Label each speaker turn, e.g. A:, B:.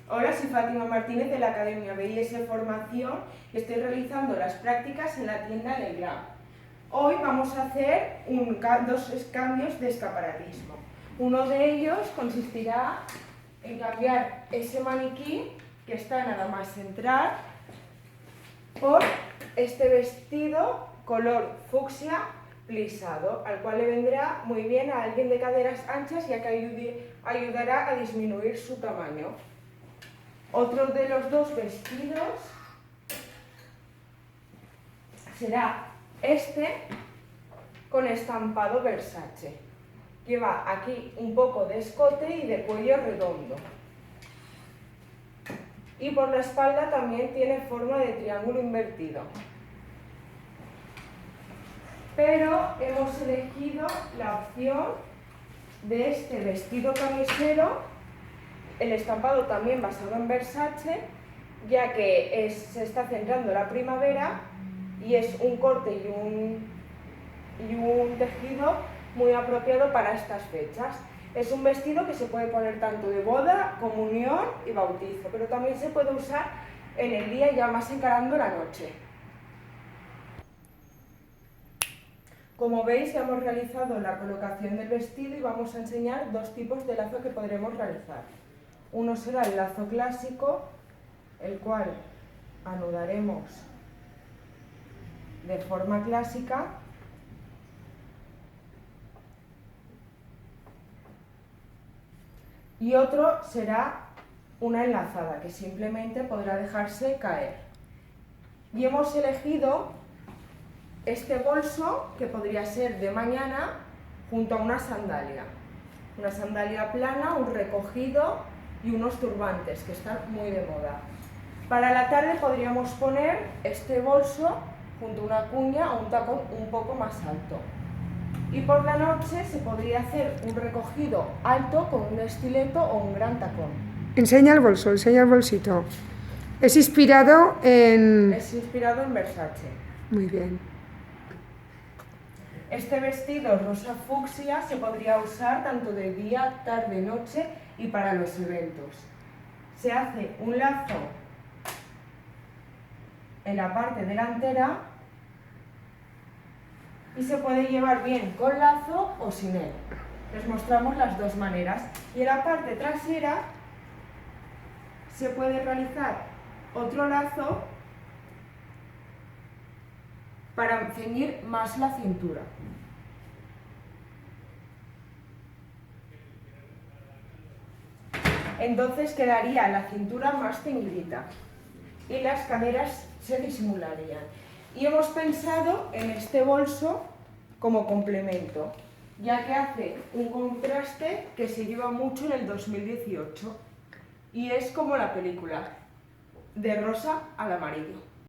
A: Hola, soy Fátima Martínez de la Academia BIS Formación y estoy realizando las prácticas en la tienda Legrand. Hoy vamos a hacer dos cambios de escaparatismo. Uno de ellos consistirá en cambiar ese maniquí, que está nada más entrar, por este vestido color fucsia plisado, al cual le vendrá muy bien a alguien de caderas anchas, ya que ayudará a disminuir su tamaño. Otro de los dos vestidos será este con estampado Versace. Lleva aquí un poco de escote y de cuello redondo. Y por la espalda también tiene forma de triángulo invertido. Pero hemos elegido la opción de este vestido camisero, el estampado también basado en Versace, ya que se está centrando la primavera y es un corte y un tejido muy apropiado para estas fechas. Es un vestido que se puede poner tanto de boda, comunión y bautizo, pero también se puede usar en el día ya más encarando la noche. Como veis, ya hemos realizado la colocación del vestido y vamos a enseñar dos tipos de lazo que podremos realizar. Uno será el lazo clásico, el cual anudaremos de forma clásica. Y otro será una enlazada, que simplemente podrá dejarse caer. Y hemos elegido este bolso, que podría ser de mañana, junto a una sandalia. Una sandalia plana, un recogido y unos turbantes, que están muy de moda. Para la tarde podríamos poner este bolso junto a una cuña o un tacón un poco más alto. Y por la noche se podría hacer un recogido alto con un estileto o un gran tacón.
B: Enseña el bolso, enseña el bolsito. Es inspirado en
A: Versace.
B: Muy bien.
A: Este vestido rosa fucsia se podría usar tanto de día, tarde, noche y para los eventos. Se hace un lazo en la parte delantera y se puede llevar bien con lazo o sin él. Les mostramos las dos maneras. Y en la parte trasera se puede realizar otro lazo para ceñir más la cintura. Entonces quedaría la cintura más ceñidita y las caderas se disimularían. Y hemos pensado en este bolso como complemento, ya que hace un contraste que se lleva mucho en el 2018 y es como la película, de rosa al amarillo.